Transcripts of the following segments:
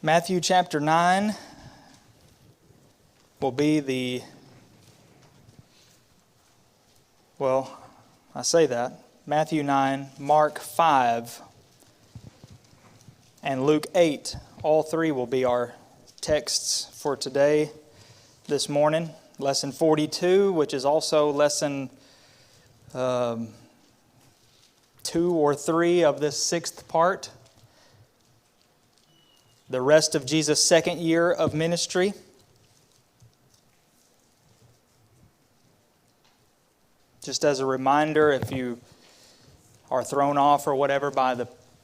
Matthew chapter 9 will be Matthew 9, Mark 5, and Luke 8. All three will be our texts for today, this morning. Lesson 42, which is also lesson 2 or 3 of this sixth part. The rest of Jesus' second year of ministry. Just as a reminder, if you are thrown off or whatever by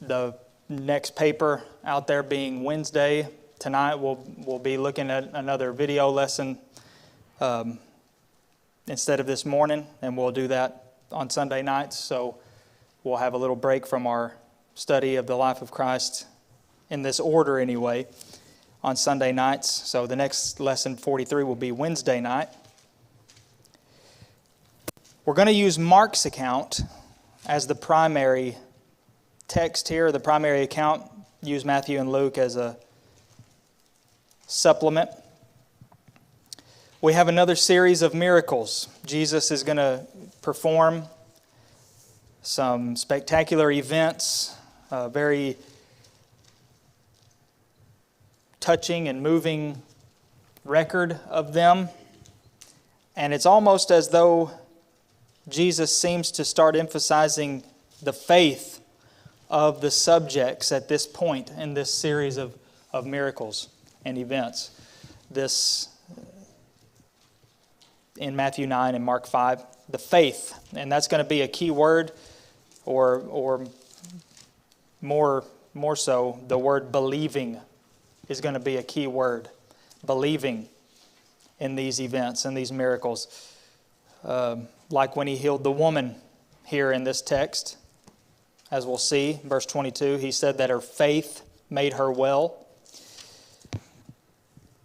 the next paper out there being Wednesday, tonight we'll be looking at another video lesson instead of this morning, and we'll do that on Sunday nights. So we'll have a little break from our study of the life of Christ in this order anyway, on Sunday nights. So the next lesson, 43, will be Wednesday night. We're going to use Mark's account as the primary text here, the primary account. Use Matthew and Luke as a supplement. We have another series of miracles. Jesus is going to perform some spectacular events, very touching and moving record of them. And it's almost as though Jesus seems to start emphasizing the faith of the subjects at this point in this series of miracles and events. This in Matthew 9 and Mark 5, the faith. And that's going to be a key word, or more so, the word believing is going to be a key word. Believing in these events and these miracles. Like when he healed the woman here in this text, as we'll see, verse 22, he said that her faith made her well.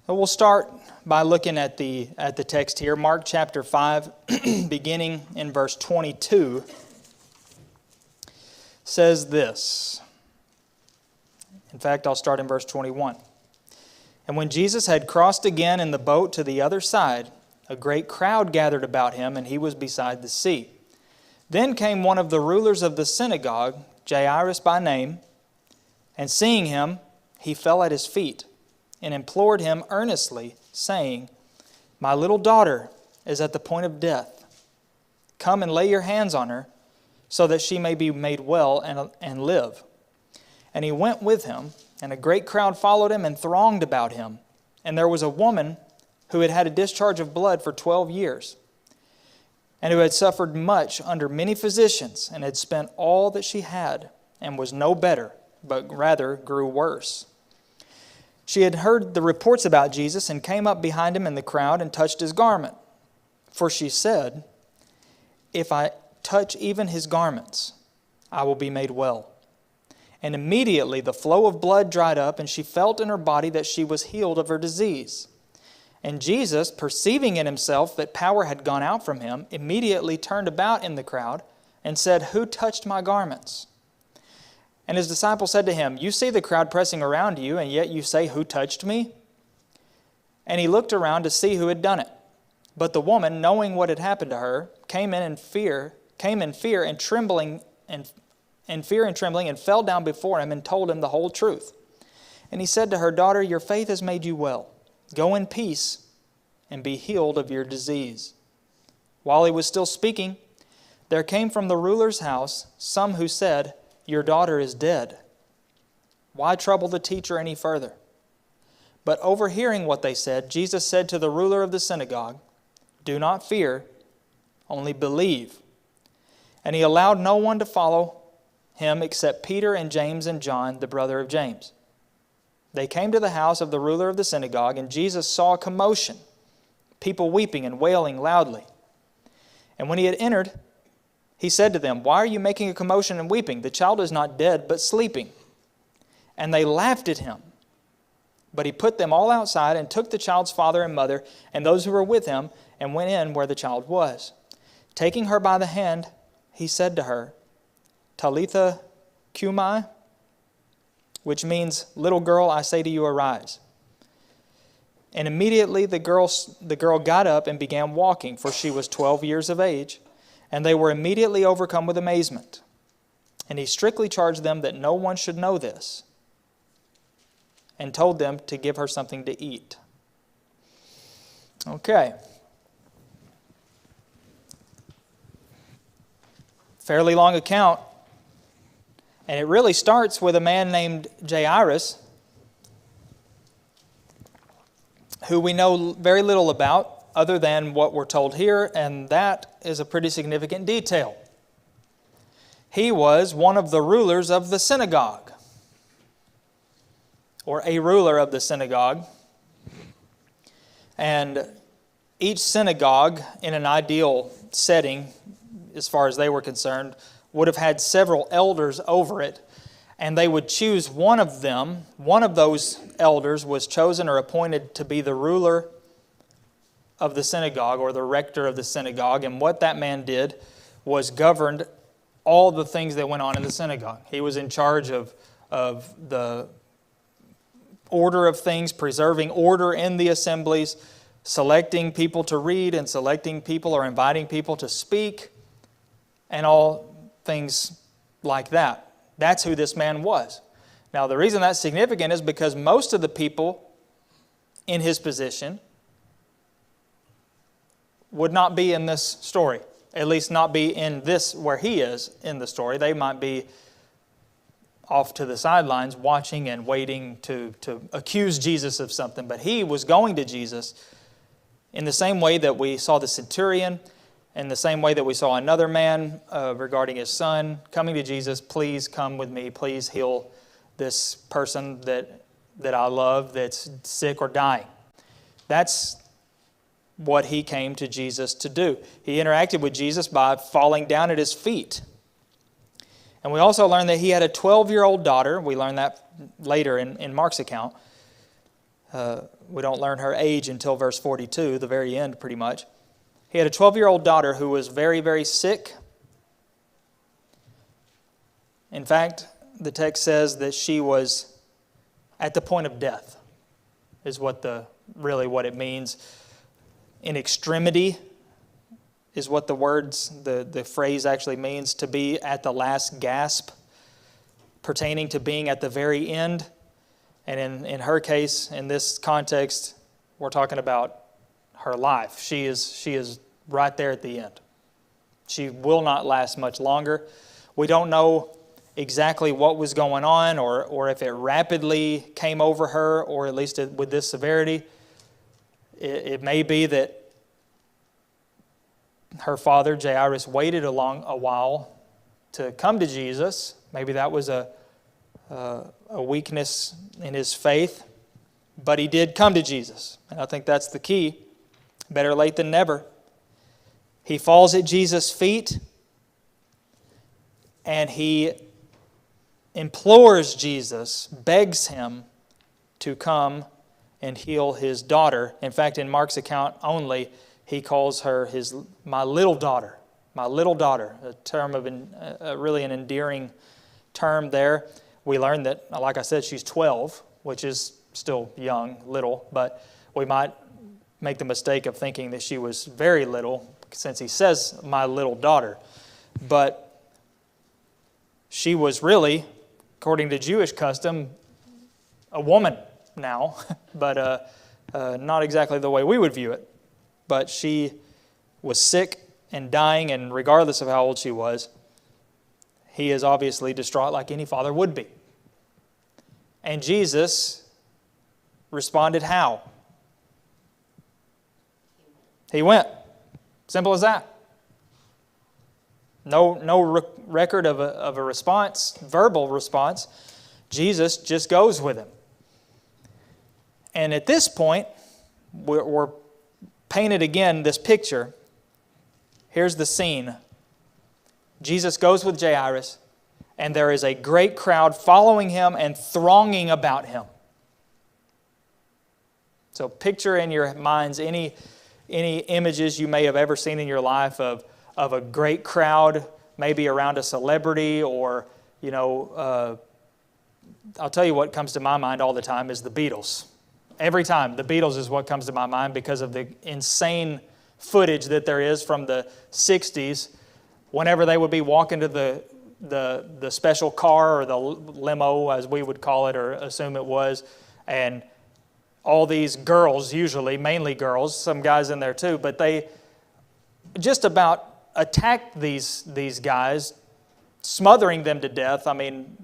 So we'll start by looking at the text here. Mark chapter 5, beginning in verse 22, says this. In fact, I'll start in verse 21. And when Jesus had crossed again in the boat to the other side, a great crowd gathered about him, and he was beside the sea. Then came one of the rulers of the synagogue, Jairus by name, and seeing him, he fell at his feet and implored him earnestly, saying, "My little daughter is at the point of death. Come and lay your hands on her, so that she may be made well and live." And he went with him, and a great crowd followed him and thronged about him. And there was a woman who had had a discharge of blood for 12 years, and who had suffered much under many physicians, and had spent all that she had, and was no better, but rather grew worse. She had heard the reports about Jesus, and came up behind him in the crowd, and touched his garment. For she said, "If I touch even his garments, I will be made well." And immediately the flow of blood dried up, and she felt in her body that she was healed of her disease. And Jesus, perceiving in himself that power had gone out from him, immediately turned about in the crowd and said, "Who touched my garments?" And his disciples said to him, "You see the crowd pressing around you, and yet you say, 'Who touched me?'" And he looked around to see who had done it. But the woman, knowing what had happened to her, came in fear and trembling, and fell down before him and told him the whole truth. And he said to her, "Daughter, your faith has made you well. Go in peace and be healed of your disease." While he was still speaking, there came from the ruler's house some who said, "Your daughter is dead. Why trouble the teacher any further?" But overhearing what they said, Jesus said to the ruler of the synagogue, "Do not fear, only believe." And he allowed no one to follow him except Peter and James and John, the brother of James. They came to the house of the ruler of the synagogue, and Jesus saw a commotion, people weeping and wailing loudly. And when he had entered, he said to them, "Why are you making a commotion and weeping? The child is not dead, but sleeping." And they laughed at him. But he put them all outside and took the child's father and mother and those who were with him and went in where the child was. Taking her by the hand, he said to her, "Talitha cumi," which means, little girl, I say to you, arise. And immediately the girl got up and began walking, for she was 12 years of age, and they were immediately overcome with amazement. And he strictly charged them that no one should know this, and told them to give her something to eat. Okay. Fairly long account. And it really starts with a man named Jairus, who we know very little about other than what we're told here, and that is a pretty significant detail. He was one of the rulers of the synagogue, or a ruler of the synagogue. And each synagogue, in an ideal setting, as far as they were concerned, would have had several elders over it, and they would choose one of them. One of those elders was chosen or appointed to be the ruler of the synagogue or the rector of the synagogue, and what that man did was governed all the things that went on in the synagogue. He was in charge of the order of things, preserving order in the assemblies, selecting people to read and selecting people or inviting people to speak, and all things like that. That's who this man was. Now, the reason that's significant is because most of the people in his position would not be in this story, at least not be in this where he is in the story. They might be off to the sidelines watching and waiting to accuse Jesus of something, but he was going to Jesus in the same way that we saw the centurion, in the same way that we saw another man regarding his son coming to Jesus. Please come with me. Please heal this person that I love that's sick or dying. That's what he came to Jesus to do. He interacted with Jesus by falling down at his feet. And we also learned that he had a 12-year-old daughter. We learned that later in Mark's account. We don't learn her age until verse 42, the very end pretty much. He had a 12-year-old daughter who was very, very sick. In fact, the text says that she was at the point of death, is what it means. In extremity is what the phrase actually means, to be at the last gasp, pertaining to being at the very end. And in her case, in this context, we're talking about her life. She is right there at the end. She will not last much longer. We don't know exactly what was going on or if it rapidly came over her, or at least with this severity. It may be that her father, Jairus, waited a while to come to Jesus. Maybe that was a weakness in his faith, but he did come to Jesus. And I think that's the key. Better late than never. He falls at Jesus' feet and he implores Jesus, begs him to come and heal his daughter. In fact, in Mark's account only, he calls her my little daughter. My little daughter, a term of really an endearing term there. We learned that, like I said, she's 12, which is still young, little, but we might make the mistake of thinking that she was very little, since he says, my little daughter. But she was really, according to Jewish custom, a woman now, but not exactly the way we would view it. But she was sick and dying, and regardless of how old she was, he is obviously distraught like any father would be. And Jesus responded how? He went. Simple as that. No record of a response, verbal response. Jesus just goes with him. And at this point, we're painted again this picture. Here's the scene. Jesus goes with Jairus, and there is a great crowd following him and thronging about him. So picture in your minds any images you may have ever seen in your life of a great crowd, maybe around a celebrity or, I'll tell you what comes to my mind all the time is the Beatles. Every time, the Beatles is what comes to my mind because of the insane footage that there is from the 60s whenever they would be walking to the special car or the limo, as we would call it or assume it was, and all these girls, usually, mainly girls, some guys in there too, but they just about attacked these guys, smothering them to death. I mean,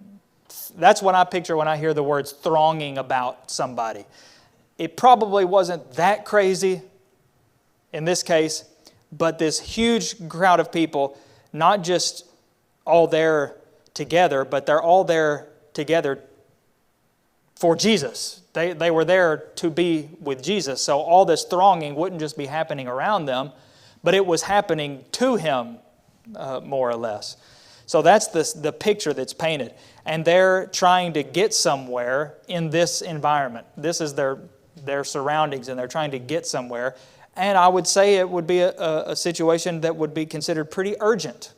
that's what I picture when I hear the words thronging about somebody. It probably wasn't that crazy in this case, but this huge crowd of people, not just all there together, but they're all there together for Jesus. They were there to be with Jesus. So all this thronging wouldn't just be happening around them, but it was happening to Him, more or less. So that's the picture that's painted. And they're trying to get somewhere in this environment. This is their surroundings, and they're trying to get somewhere. And I would say it would be a situation that would be considered pretty urgent.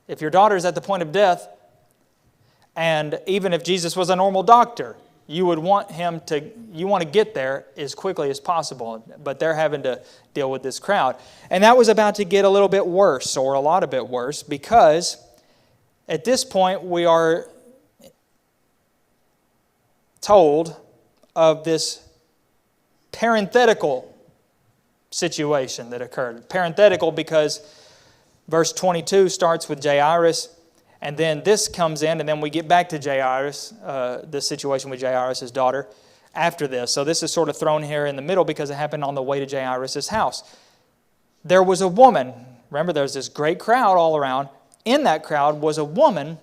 If your daughter's at the point of death, and even if Jesus was a normal doctor, you would want you want to get there as quickly as possible. But they're having to deal with this crowd. And that was about to get a little bit worse, or a lot of bit worse, because at this point we are told of this parenthetical situation that occurred. Parenthetical because verse 22 starts with Jairus, and then this comes in, and then we get back to Jairus, the situation with Jairus' daughter, after this. So this is sort of thrown here in the middle because it happened on the way to Jairus' house. There was a woman, remember there's this great crowd all around. In that crowd was a woman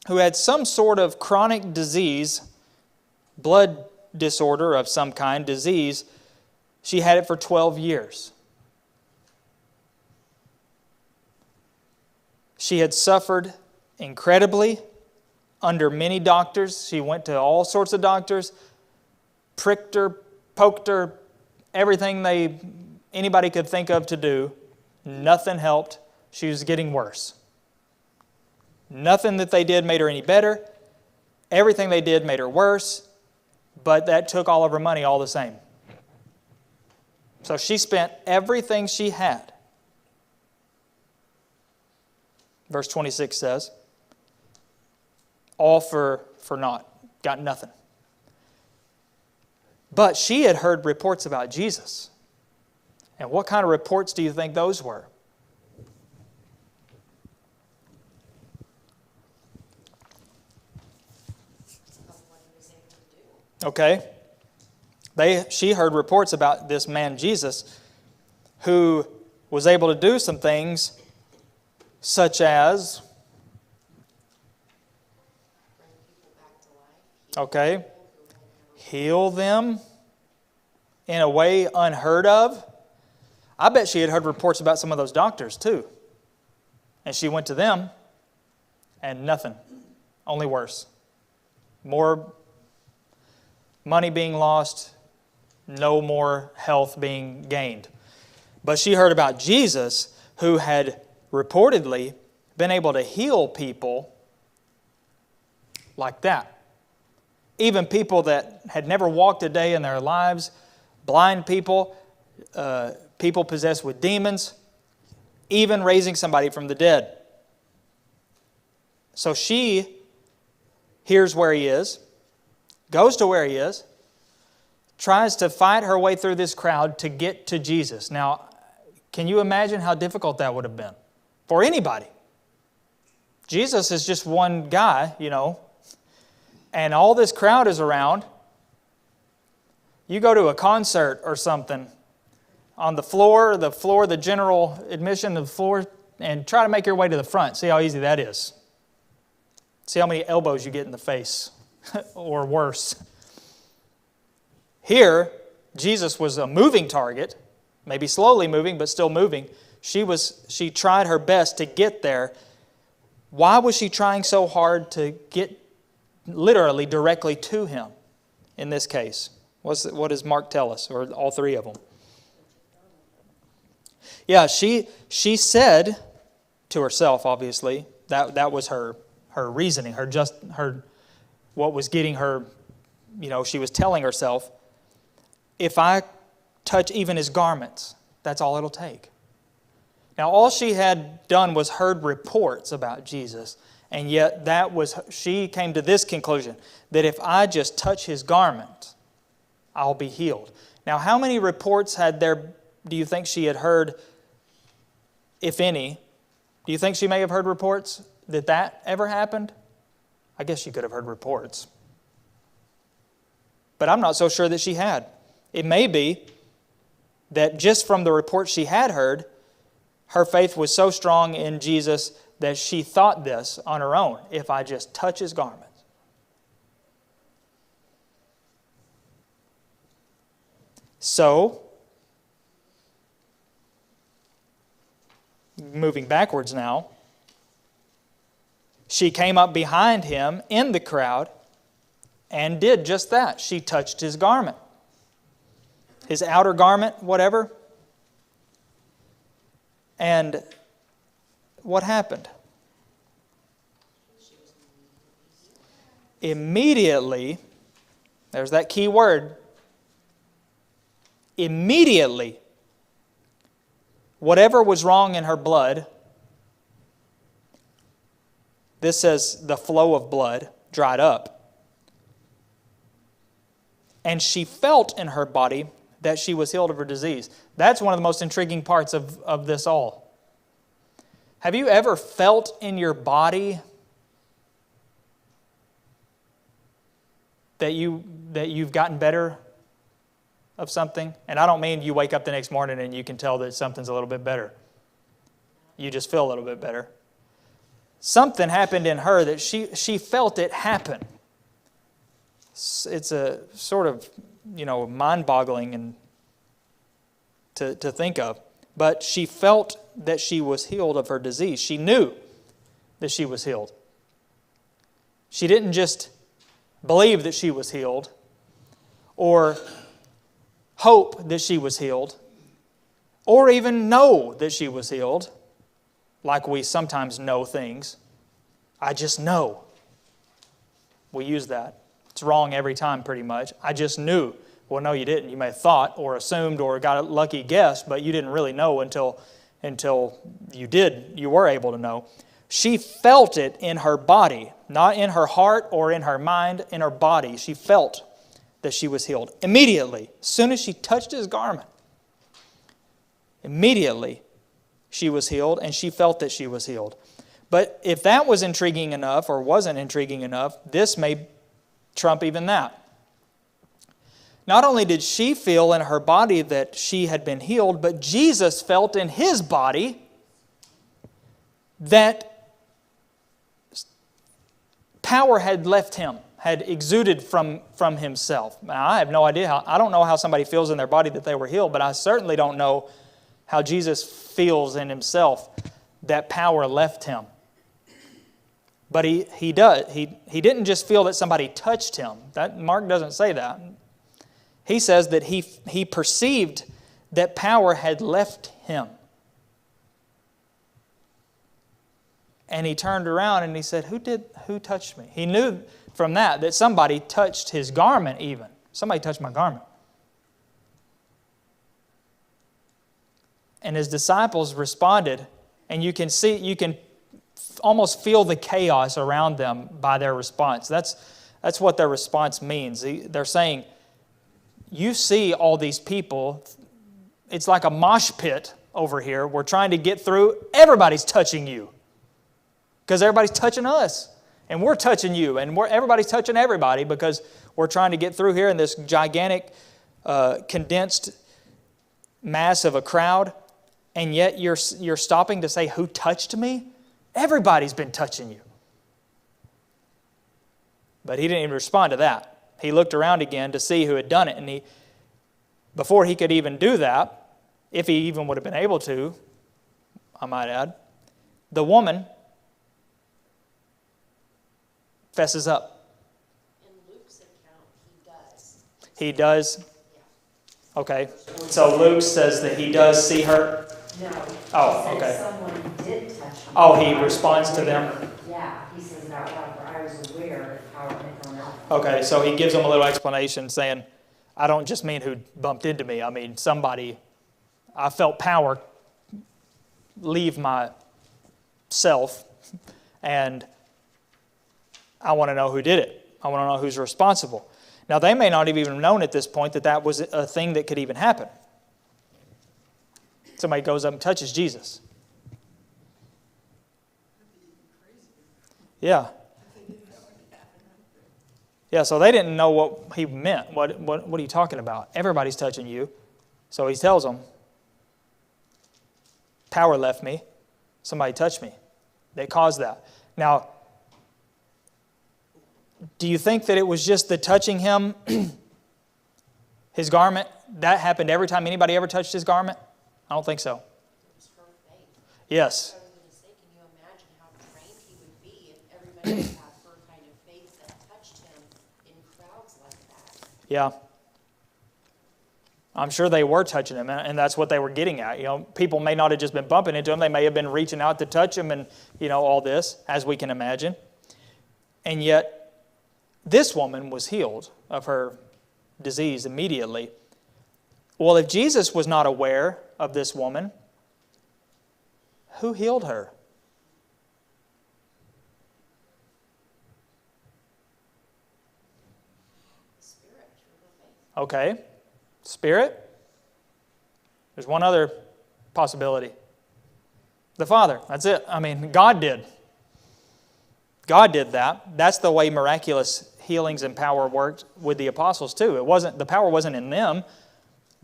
who had some sort of chronic disease, blood disorder of some kind, disease. She had it for 12 years. She had suffered incredibly under many doctors. She went to all sorts of doctors, pricked her, poked her, everything anybody could think of to do. Nothing helped. She was getting worse. Nothing that they did made her any better. Everything they did made her worse, but that took all of her money all the same. So she spent everything she had. Verse 26 says, all for naught, got nothing. But she had heard reports about Jesus. And what kind of reports do you think those were? Okay. She heard reports about this man Jesus who was able to do some things such as, okay, heal them in a way unheard of. I bet she had heard reports about some of those doctors too. And she went to them and nothing, only worse. More money being lost, no more health being gained. But she heard about Jesus, who had reportedly been able to heal people like that. Even people that had never walked a day in their lives, blind people, people possessed with demons, even raising somebody from the dead. So she hears where he is, goes to where he is, tries to fight her way through this crowd to get to Jesus. Now, can you imagine how difficult that would have been for anybody? Jesus is just one guy, and all this crowd is around. You go to a concert or something on the floor, the general admission of the floor, and try to make your way to the front. See how easy that is. See how many elbows you get in the face, or worse. Here, Jesus was a moving target, maybe slowly moving, but still moving. She tried her best to get there. Why was she trying so hard to get literally directly to him in this case? What does Mark tell us, or all three of them? Yeah, she said to herself, obviously, that was her reasoning, her what was getting her, she was telling herself, if I touch even his garments, that's all it'll take. Now, all she had done was heard reports about Jesus, and yet she came to this conclusion, that if I just touch his garment, I'll be healed. Now, how many reports do you think she had heard, if any? Do you think she may have heard reports that ever happened? I guess she could have heard reports. But I'm not so sure that she had. It may be that just from the reports she had heard, her faith was so strong in Jesus that she thought this on her own, if I just touch his garment. So, moving backwards now, she came up behind him in the crowd and did just that. She touched his garment. His outer garment, whatever. And what happened? Immediately, there's that key word, immediately, whatever was wrong in her blood, this says the flow of blood dried up. And she felt in her body that she was healed of her disease. That's one of the most intriguing parts of this all. Have you ever felt in your body that you've gotten better of something? And I don't mean you wake up the next morning and you can tell that something's a little bit better. You just feel a little bit better. Something happened in her that she felt it happen. It's a sort of, mind-boggling and to think of. But she felt that she was healed of her disease. She knew that she was healed. She didn't just believe that she was healed or hope that she was healed or even know that she was healed, like we sometimes know things. I just know. We use that. It's wrong every time pretty much. I just knew. Well, no, you didn't. You may have thought or assumed or got a lucky guess, but you didn't really know until you did. You were able to know. She felt it in her body, not in her heart or in her mind, in her body. She felt that she was healed. Immediately, as soon as she touched his garment, immediately she was healed and she felt that she was healed. But if that was intriguing enough or wasn't intriguing enough, this may trump even that. Not only did she feel in her body that she had been healed, but Jesus felt in his body that power had left him, had exuded from himself. Now, I have no idea I don't know how somebody feels in their body that they were healed, but I certainly don't know how Jesus feels in himself that power left him. But he does. He didn't just feel that somebody touched him. Mark doesn't say that. He says that he perceived that power had left him. And he turned around and he said, Who touched me? He knew from that somebody touched his garment even. Somebody touched my garment. And his disciples responded, and you can almost feel the chaos around them by their response. That's what their response means. They're saying, you see all these people, it's like a mosh pit over here. We're trying to get through. Everybody's touching you because everybody's touching us. And we're touching you. And everybody's touching everybody because we're trying to get through here in this gigantic, condensed mass of a crowd. And yet you're stopping to say, who touched me? Everybody's been touching you. But he didn't even respond to that. He looked around again to see who had done it. And before he could even do that, if he even would have been able to, I might add, the woman fesses up. In Luke's account, he does. He does? Okay. So Luke says that he does see her? No. Oh, he said okay. Someone did touch me. Oh, he responds to them? Yeah, he says that loud, for I was aware that power had gone out Okay, so he gives them a little explanation saying, I don't just mean who bumped into me. I mean somebody, I felt power leave myself, and I want to know who did it. I want to know who's responsible. Now, they may not have even known at this point that that was a thing that could even happen. Somebody goes up and touches Jesus. Yeah. Yeah, so they didn't know what he meant. What are you talking about? Everybody's touching you. So he tells them, power left me. Somebody touched me. They caused that. Now, do you think that it was just the touching him, his garment? That happened every time anybody ever touched his garment? I don't think so. It was her faith. Yes. I was going to say, can you imagine how drained he would be if everybody had her kind of faith that touched him in crowds like that? Yeah. I'm sure they were touching him, and that's what they were getting at. You know, people may not have just been bumping into him. They may have been reaching out to touch him and, all this, as we can imagine. And yet, this woman was healed of her disease immediately. Well, if Jesus was not aware of this woman, who healed her? Spirit, through her faith. Okay. Spirit. There's one other possibility. The Father. That's it. I mean, God did. God did that. That's the way miraculous healings and power worked with the apostles too. The power wasn't in them.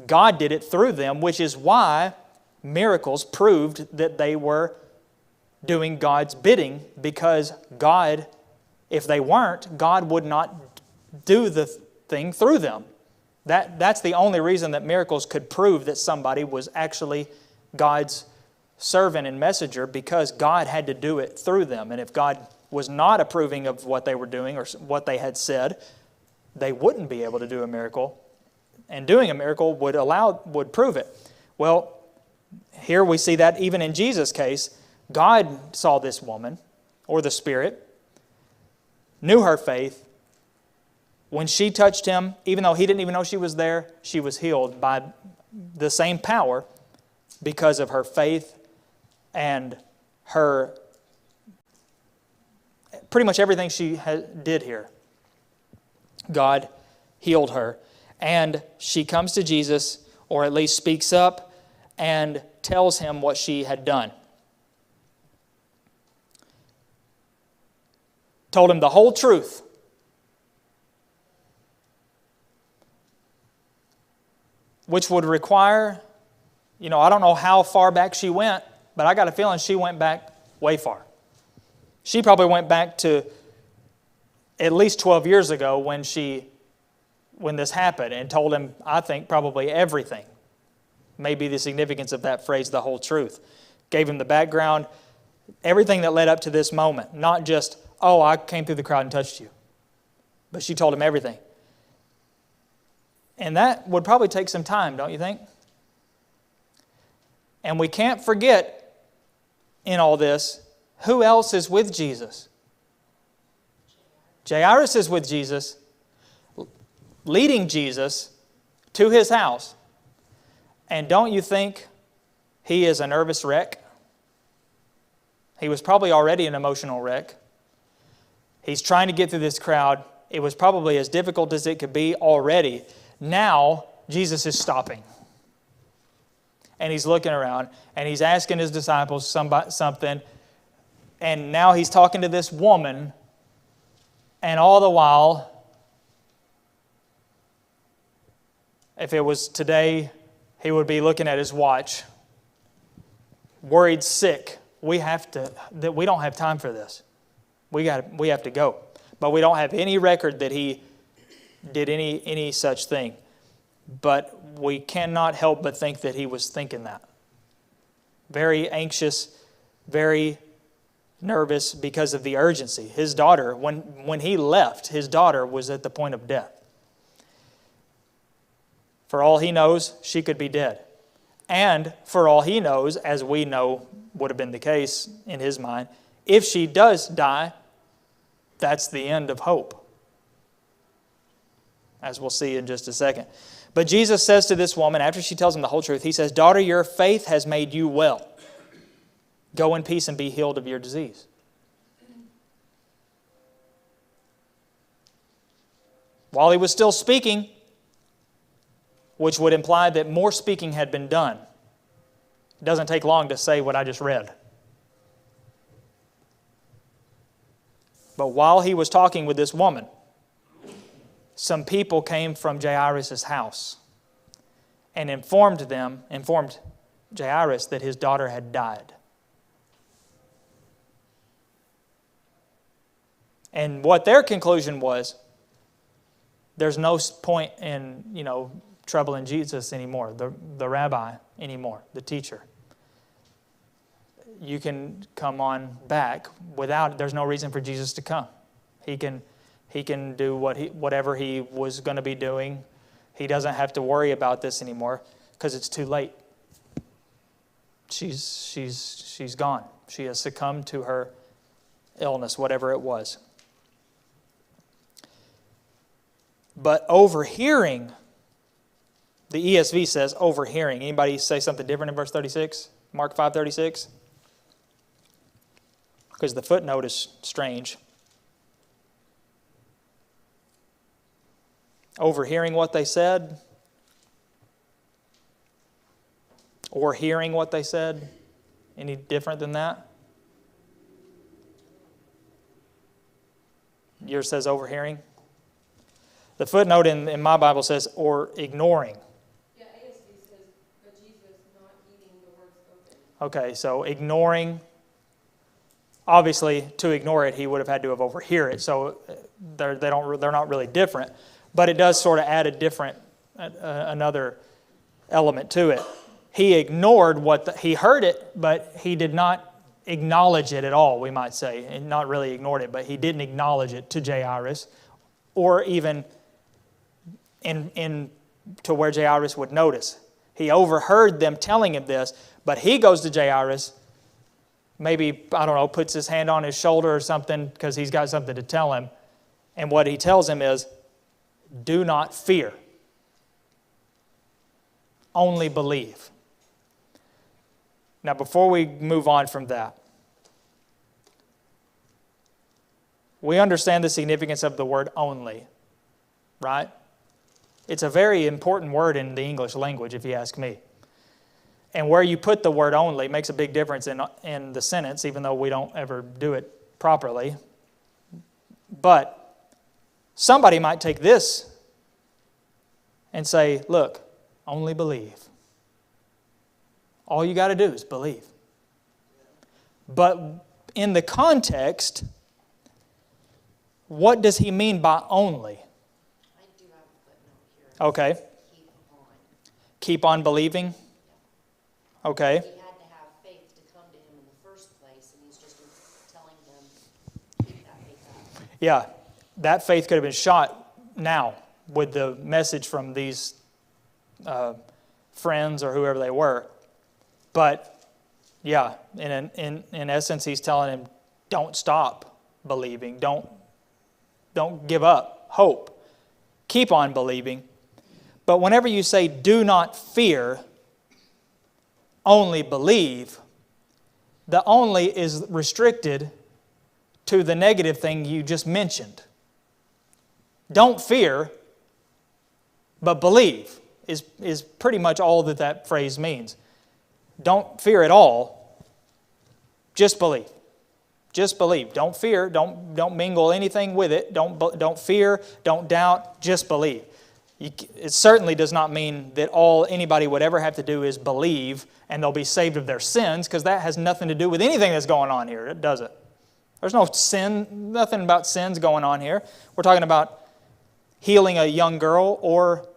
God did it through them, which is why miracles proved that they were doing God's bidding, because God, if they weren't, God would not do the thing through them. That's the only reason that miracles could prove that somebody was actually God's servant and messenger, because God had to do it through them. And if God was not approving of what they were doing or what they had said, they wouldn't be able to do a miracle. And doing a miracle would prove it. Well, here we see that even in Jesus' case, God saw this woman, or the Spirit, knew her faith. When she touched him, even though he didn't even know she was there, she was healed by the same power because of her faith and her, pretty much everything she did here. God healed her. And she comes to Jesus, or at least speaks up, and tells him what she had done. Told him the whole truth. Which would require, I don't know how far back she went, but I got a feeling she went back way far. She probably went back to at least 12 years ago when this happened, and told him, I think, probably everything. Maybe the significance of that phrase, the whole truth. Gave him the background, everything that led up to this moment. Not just, I came through the crowd and touched you. But she told him everything. And that would probably take some time, don't you think? And we can't forget in all this, who else is with Jesus? Jairus is with Jesus, leading Jesus to his house. And don't you think he is a nervous wreck? He was probably already an emotional wreck. He's trying to get through this crowd. It was probably as difficult as it could be already. Now, Jesus is stopping. And he's looking around, and he's asking his disciples something. And now he's talking to this woman. And all the while, if it was today, he would be looking at his watch, worried sick. We don't have time for this. We have to go. But we don't have any record that he did any such thing. But we cannot help but think that he was thinking that. Very anxious, very nervous because of the urgency. His daughter, when he left, his daughter was at the point of death. For all he knows, she could be dead. And for all he knows, as we know would have been the case in his mind, if she does die, that's the end of hope. as we'll see in just a second. But Jesus says to this woman, after she tells him the whole truth, he says, "Daughter, your faith has made you well. Go in peace and be healed of your disease." While he was still speaking, which would imply that more speaking had been done. It doesn't take long to say what I just read. But while he was talking with this woman, some people came from Jairus' house and informed Jairus that his daughter had died. And what their conclusion was, there's no point in, troubling Jesus anymore, the rabbi anymore, the teacher. You can come on back there's no reason for Jesus to come. He can do whatever he was going to be doing. He doesn't have to worry about this anymore because it's too late. She's gone. She has succumbed to her illness, whatever it was. But overhearing, the ESV says overhearing. Anybody say something different in verse 36? Mark 5:36? Because the footnote is strange. Overhearing what they said, or hearing what they said. Any different than that? Yours says overhearing. The footnote in my Bible says, or ignoring. Yeah, ASV says, but Jesus not heeding the word spoken. Okay, so ignoring. Obviously, to ignore it, he would have had to have overhear it. So they're not really different. But it does sort of add another element to it. He ignored he heard it, but he did not acknowledge it at all, we might say. And not really ignored it, but he didn't acknowledge it to Jairus, or even to where Jairus would notice. He overheard them telling him this, but he goes to Jairus, maybe, puts his hand on his shoulder or something because he's got something to tell him. And what he tells him is, do not fear. Only believe. Now, before we move on from that, we understand the significance of the word only, right? It's a very important word in the English language, if you ask me. And where you put the word only makes a big difference in the sentence, even though we don't ever do it properly. But somebody might take this and say, look, only believe. All you got to do is believe. But in the context, what does he mean by only? I do have a footnote here. Okay. Keep on. Keep on believing? Okay. He had to have faith to come to him in the first place, and he's just telling them, keep that faith up. Yeah, that faith could have been shot now with the message from these friends or whoever they were. But, yeah, in essence, he's telling him, don't stop believing. Don't give up hope. Keep on believing. But whenever you say, do not fear, only believe, the only is restricted to the negative thing you just mentioned. Don't fear, but believe is pretty much all that phrase means. Don't fear at all, just believe. Just believe. Don't fear, don't mingle anything with it. Don't fear, don't doubt, just believe. It certainly does not mean that all anybody would ever have to do is believe and they'll be saved of their sins, because that has nothing to do with anything that's going on here, does it? There's no sin, nothing about sins going on here. We're talking about healing a young girl or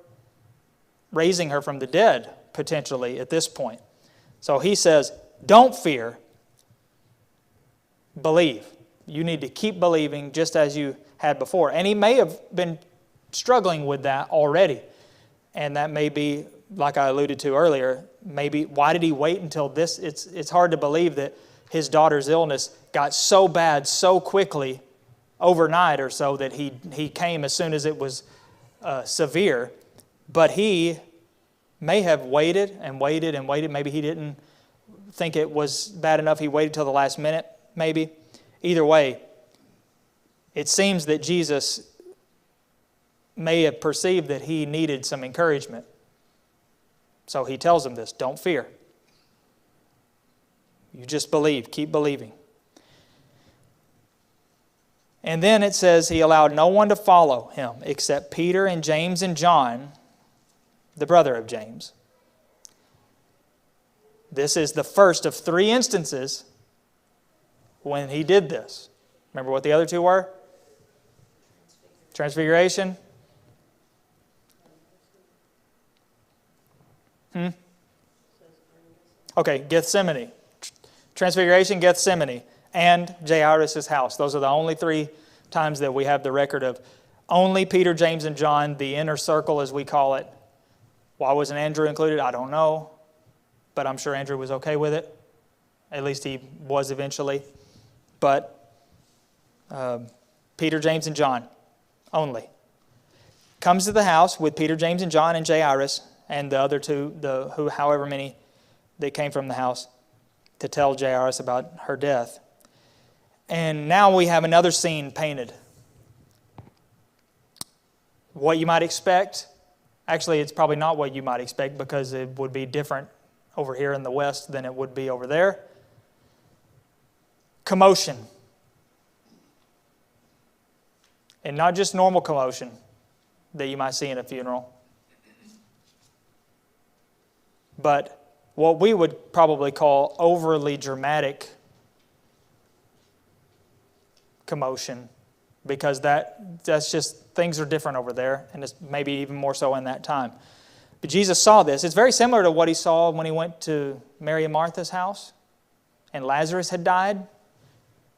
raising her from the dead, potentially, at this point. So he says, don't fear, believe. You need to keep believing just as you had before. And he may have been struggling with that already. And that may be, like I alluded to earlier, maybe why did he wait until this? It's hard to believe that his daughter's illness got so bad so quickly, overnight or so, that he came as soon as it was severe, but he may have waited and waited and waited. Maybe he didn't think it was bad enough. He waited till the last minute, maybe. Either way, it seems that Jesus may have perceived that he needed some encouragement. So he tells him this, don't fear. You just believe, keep believing. And then it says he allowed no one to follow him except Peter and James and John, the brother of James. This is the first of 3 instances when he did this. Remember what the other 2 were? Transfiguration. Okay, Gethsemane. Transfiguration, Gethsemane, and Jairus' house. Those are the only 3 times that we have the record of only Peter, James, and John, the inner circle as we call it. Why wasn't Andrew included? I don't know. But I'm sure Andrew was okay with it. At least he was eventually. But Peter, James, and John only. Comes to the house with Peter, James, and John and Jairus and the other 2, however many that came from the house, to tell Jairus about her death. And now we have another scene painted. What you might expect. Actually, it's probably not what you might expect because it would be different over here in the West than it would be over there. Commotion. And not just normal commotion that you might see in a funeral, but what we would probably call overly dramatic commotion, because that's just, things are different over there, and it's maybe even more so in that time. But Jesus saw this. It's very similar to what he saw when he went to Mary and Martha's house, and Lazarus had died.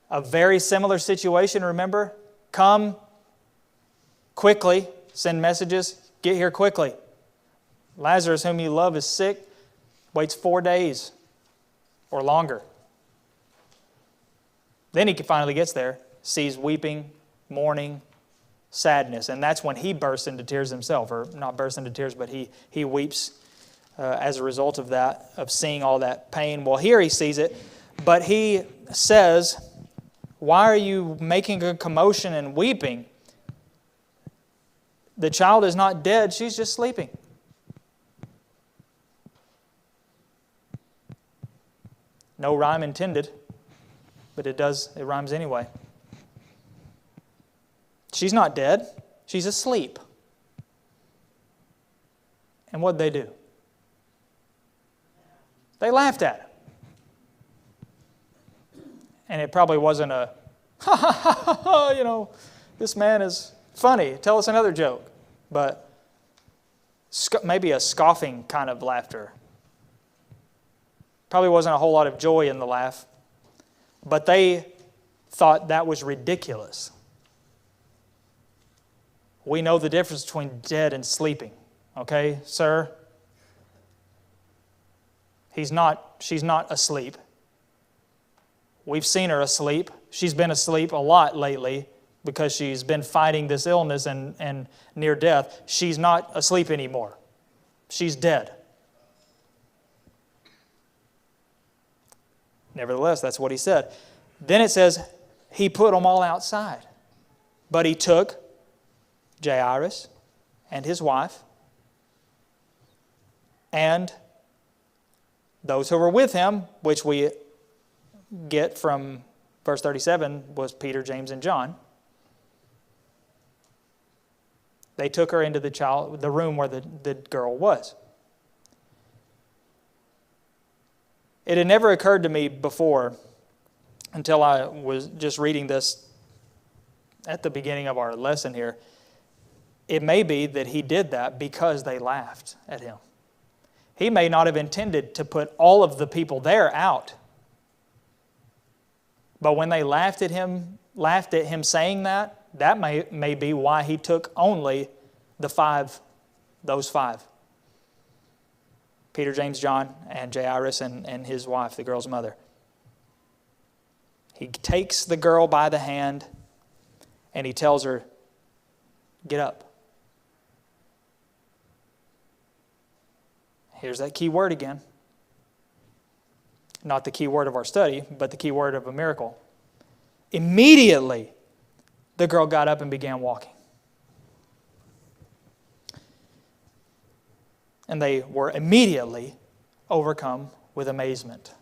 A very similar situation, remember? Come quickly, send messages, get here quickly. Lazarus, whom you love, is sick, waits 4 days or longer. Then he finally gets there, sees weeping, mourning, sadness, and that's when he bursts into tears himself, or not bursts into tears, but he weeps as a result of that, of seeing all that pain. Well, here he sees it, but he says, why are you making a commotion and weeping? The child is not dead, she's just sleeping. No rhyme intended, but it rhymes anyway. She's not dead, she's asleep. And what'd they do? They laughed at him. And it probably wasn't a, ha ha ha ha ha, this man is funny, tell us another joke. But maybe a scoffing kind of laughter. Probably wasn't a whole lot of joy in the laugh. But they thought that was ridiculous. We know the difference between dead and sleeping. Okay, sir? She's not asleep. We've seen her asleep. She's been asleep a lot lately because she's been fighting this illness and near death. She's not asleep anymore. She's dead. Nevertheless, that's what he said. Then it says, he put them all outside. But he took Jairus and his wife and those who were with him, which we get from verse 37 was Peter, James, and John. They took her into the room where the girl was. It had never occurred to me before, until I was just reading this at the beginning of our lesson here. It may be that he did that because they laughed at him. He may not have intended to put all of the people there out. But when they laughed at him saying that, that may be why he took only those five. Peter, James, John, and Jairus and his wife, the girl's mother. He takes the girl by the hand and he tells her, get up. Here's that key word again. Not the key word of our study, but the key word of a miracle. Immediately, the girl got up and began walking. And they were immediately overcome with amazement.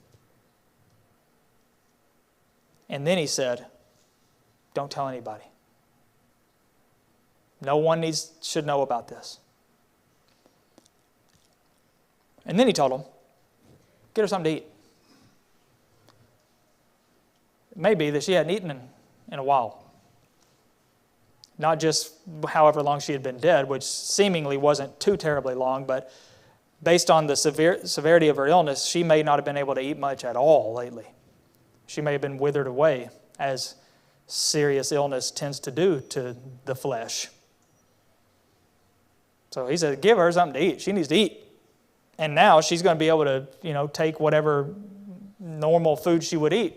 And then he said, don't tell anybody. No one should know about this. And then he told them, get her something to eat. It may be that she hadn't eaten in a while. Not just however long she had been dead, which seemingly wasn't too terribly long, but based on the severity of her illness, she may not have been able to eat much at all lately. She may have been withered away, as serious illness tends to do to the flesh. So he said, give her something to eat. She needs to eat. And now she's going to be able to, take whatever normal food she would eat.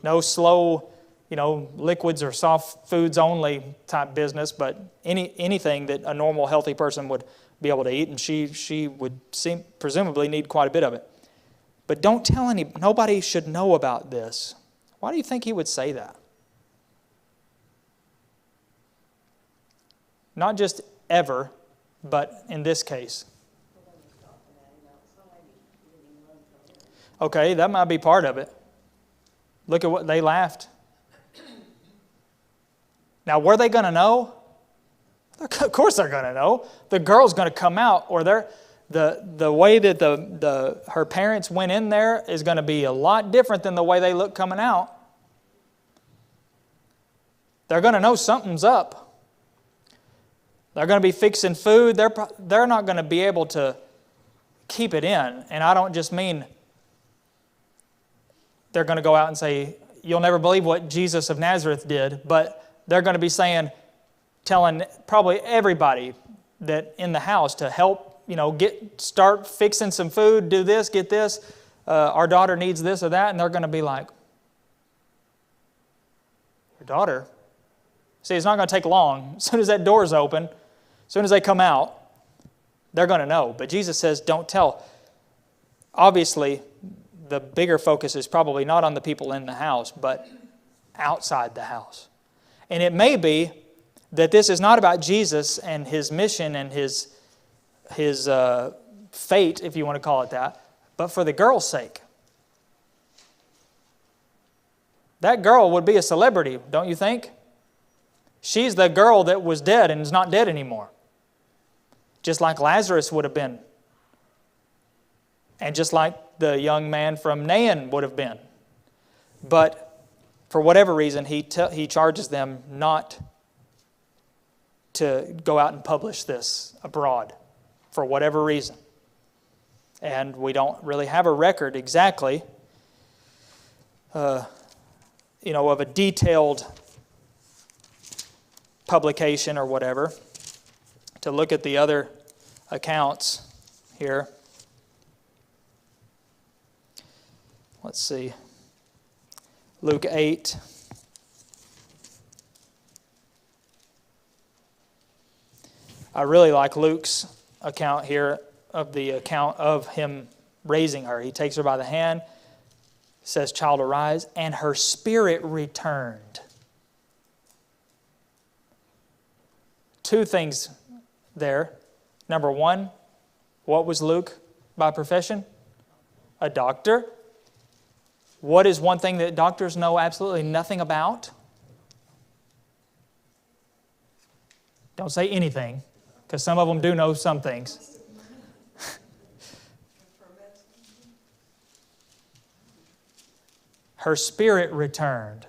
No slow, liquids or soft foods only type business, but anything that a normal, healthy person would be able to eat, and she would presumably need quite a bit of it. But don't tell nobody should know about this. Why do you think he would say that? Not just ever, but in this case. Okay, that might be part of it. Look at what they laughed. Now, were they going to know? Of course they're going to know. The girl's going to come out, or the way that her parents went in there is going to be a lot different than the way they look coming out. They're going to know something's up. They're going to be fixing food. They're not going to be able to keep it in. And I don't just mean they're going to go out and say, you'll never believe what Jesus of Nazareth did, but they're going to be telling probably everybody that in the house to help, start fixing some food, do this, get this. Our daughter needs this or that. And they're going to be like, your daughter? See, it's not going to take long. As soon as that door's open, as soon as they come out, they're going to know. But Jesus says, don't tell. Obviously, the bigger focus is probably not on the people in the house, but outside the house. And it may be that this is not about Jesus and His mission and His fate, if you want to call it that, but for the girl's sake. That girl would be a celebrity, don't you think? She's the girl that was dead and is not dead anymore. Just like Lazarus would have been. And just like the young man from Nain would have been. But for whatever reason, he charges them not to go out and publish this abroad. For whatever reason. And we don't really have a record exactly, of a detailed publication or whatever. To look at the other accounts here. Let's see. Luke 8. I really like Luke's account here of the account of him raising her. He takes her by the hand, says, "Child, arise," and her spirit returned. Two things there. Number one, what was Luke by profession? A doctor. What is one thing that doctors know absolutely nothing about? Don't say anything, because some of them do know some things. Her spirit returned.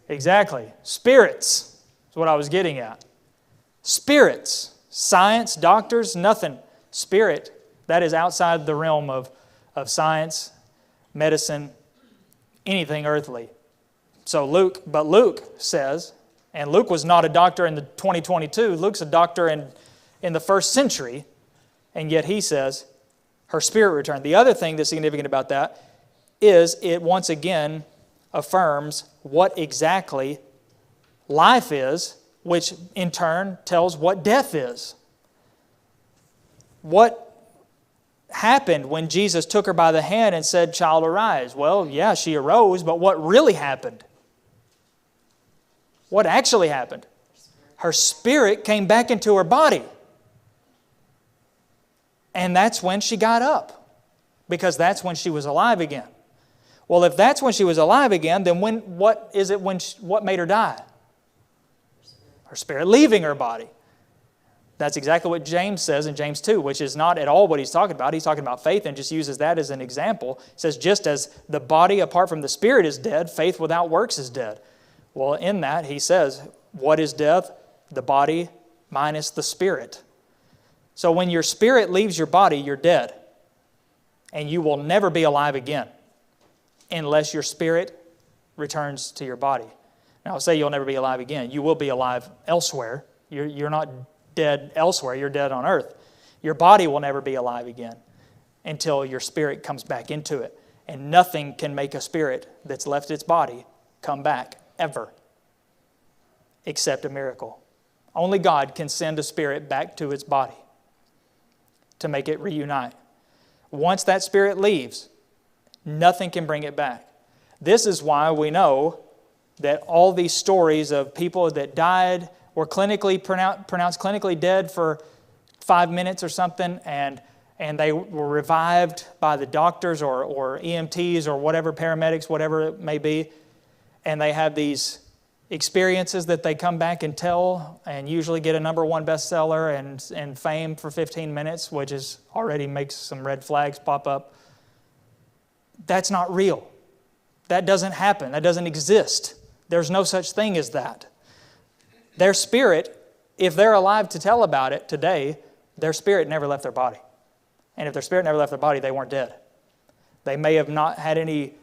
Exactly. Spirits is what I was getting at. Spirits. Science, doctors, nothing. Spirit, that is outside the realm of science, medicine, anything earthly. So Luke says, and Luke was not a doctor in the 2022, Luke's a doctor in the first century, and yet he says, her spirit returned. The other thing that's significant about that is it once again affirms what exactly life is, which in turn tells what death is. What happened when Jesus took her by the hand and said, "Child, arise"? Well, yeah, she arose, but what really happened? What actually happened? Her spirit came back into her body. And that's when she got up, because that's when she was alive again. Well, if that's when she was alive again, then what made her die? Her spirit leaving her body. That's exactly what James says in James 2, which is not at all what he's talking about. He's talking about faith and just uses that as an example. He says, just as the body apart from the spirit is dead, faith without works is dead. Well, in that, he says, what is death? The body minus the spirit. So when your spirit leaves your body, you're dead. And you will never be alive again unless your spirit returns to your body. Now, I'll say you'll never be alive again. You will be alive elsewhere. You're not dead elsewhere. You're dead on earth. Your body will never be alive again until your spirit comes back into it. And nothing can make a spirit that's left its body come back ever, except a miracle. Only God can send a spirit back to its body to make it reunite. Once that spirit leaves, nothing can bring it back. This is why we know that all these stories of people that died were clinically pronounced clinically dead for 5 minutes or something, and they were revived by the doctors or EMTs or whatever, paramedics, whatever it may be, and they have these experiences that they come back and tell, and usually get a #1 bestseller and fame for 15 minutes, which is already makes some red flags pop up. That's not real. That doesn't happen. That doesn't exist. There's no such thing as that. Their spirit, if they're alive to tell about it today, their spirit never left their body. And if their spirit never left their body, they weren't dead. They may have not had any,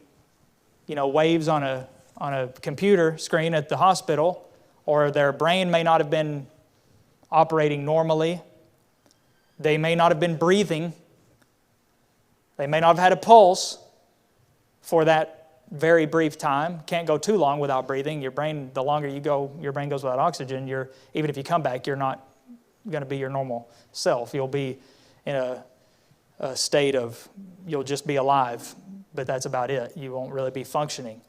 waves on a computer screen at the hospital, or their brain may not have been operating normally. They may not have been breathing. They may not have had a pulse for that very brief time. Can't go too long without breathing. Your brain, the longer you go, your brain goes without oxygen. Even if you come back, you're not going to be your normal self. You'll be in a state of, you'll just be alive, but that's about it. You won't really be functioning.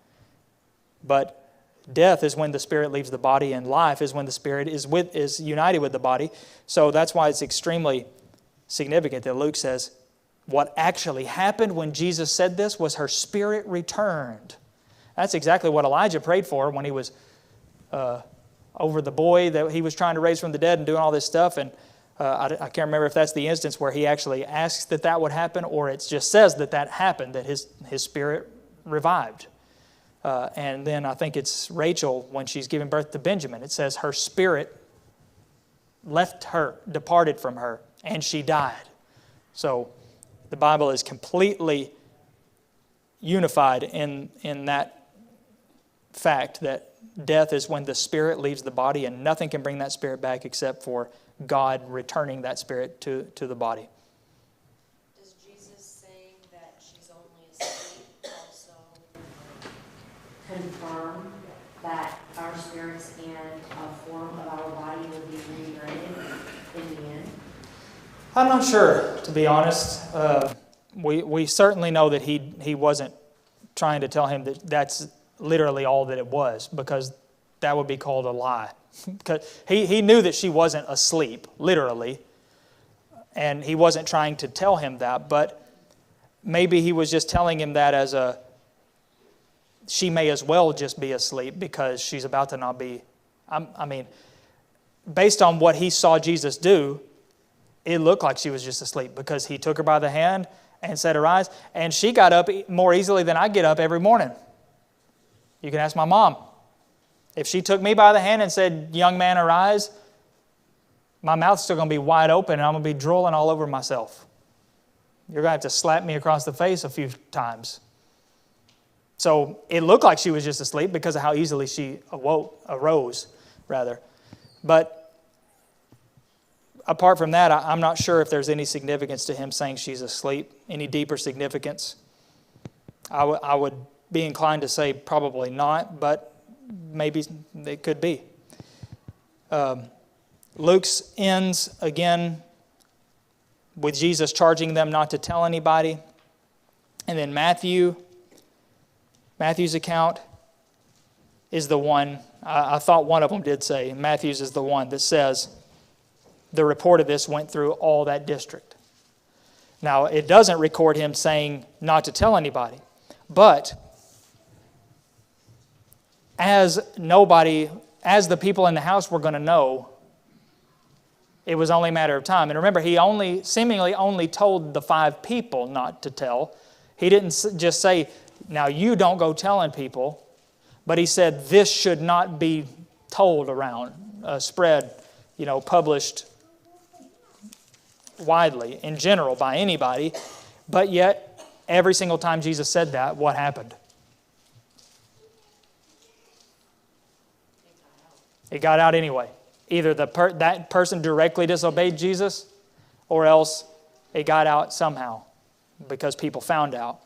But death is when the spirit leaves the body, and life is when the spirit is united with the body. So that's why it's extremely significant that Luke says, what actually happened when Jesus said this was her spirit returned. That's exactly what Elijah prayed for when he was over the boy that he was trying to raise from the dead and doing all this stuff. And I can't remember if that's the instance where he actually asks that would happen, or it just says that happened, that his spirit revived. And then I think it's Rachel when she's giving birth to Benjamin. It says her spirit left her, departed from her, and she died. So the Bible is completely unified in that fact that death is when the spirit leaves the body, and nothing can bring that spirit back except for God returning that spirit to the body. Does Jesus saying that she's only asleep also confirm that our spirits and a form of our body will be reunited in the end? I'm not sure, to be honest. We certainly know that he wasn't trying to tell him that that's literally all that it was, because that would be called a lie. Because he knew that she wasn't asleep, literally, and he wasn't trying to tell him that, but maybe he was just telling him that she may as well just be asleep because she's about to not be. Based on what he saw Jesus do, it looked like she was just asleep, because he took her by the hand and said, "Arise." And she got up more easily than I get up every morning. You can ask my mom. If she took me by the hand and said, "Young man, arise," my mouth's still going to be wide open and I'm going to be drooling all over myself. You're going to have to slap me across the face a few times. So it looked like she was just asleep because of how easily she arose. But apart from that, I'm not sure if there's any significance to him saying she's asleep, any deeper significance. I would be inclined to say probably not, but maybe it could be. Luke's ends again with Jesus charging them not to tell anybody. And then Matthew's account is the one, I thought one of them did say, Matthew's is the one that says the report of this went through all that district. Now, it doesn't record him saying not to tell anybody, but as the people in the house were going to know, it was only a matter of time. And remember, he seemingly only told the 5 people not to tell. He didn't just say, now you don't go telling people, but he said this should not be told around, spread, published widely, in general, by anybody. But yet, every single time Jesus said that, what happened? It got out anyway. Either that person directly disobeyed Jesus, or else it got out somehow because people found out.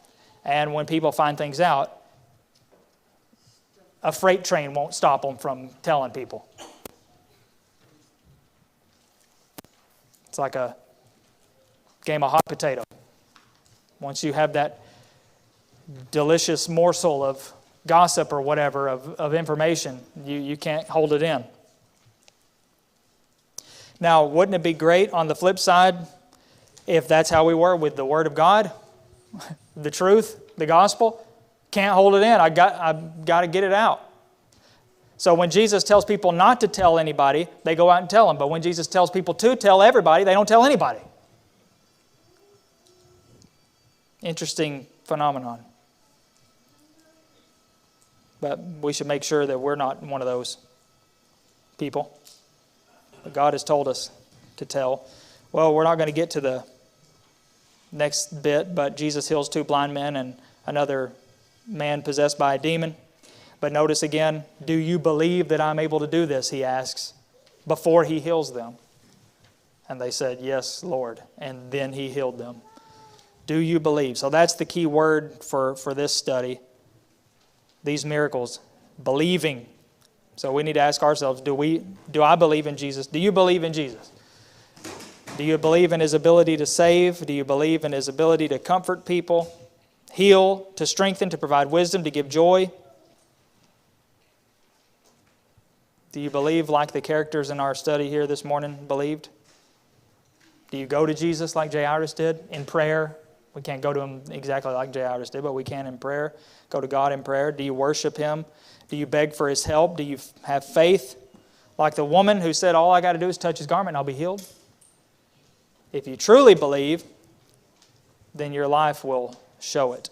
And when people find things out, a freight train won't stop them from telling people. It's like a game of hot potato. Once you have that delicious morsel of gossip or whatever, of information, you can't hold it in. Now, wouldn't it be great on the flip side if that's how we were with the Word of God, the truth, the gospel? Can't hold it in. I've got to get it out. So when Jesus tells people not to tell anybody, they go out and tell them. But when Jesus tells people to tell everybody, they don't tell anybody. Interesting phenomenon. But we should make sure that we're not one of those people. But God has told us to tell. Well, we're not going to get to the next bit, but Jesus heals 2 blind men and another man possessed by a demon. But notice again, do you believe that I'm able to do this, he asks, before he heals them. And they said, yes, Lord. And then he healed them. Do you believe? So that's the key word for this study. These miracles, believing. So we need to ask ourselves, do I believe in Jesus? Do you believe in Jesus? Do you believe in His ability to save? Do you believe in His ability to comfort people, heal, to strengthen, to provide wisdom, to give joy? Do you believe like the characters in our study here this morning believed? Do you go to Jesus like Jairus did in prayer? We can't go to Him exactly like Jairus did, but we can in prayer. Go to God in prayer. Do you worship Him? Do you beg for His help? Do you have faith? Like the woman who said, all I got to do is touch His garment and I'll be healed. If you truly believe, then your life will show it.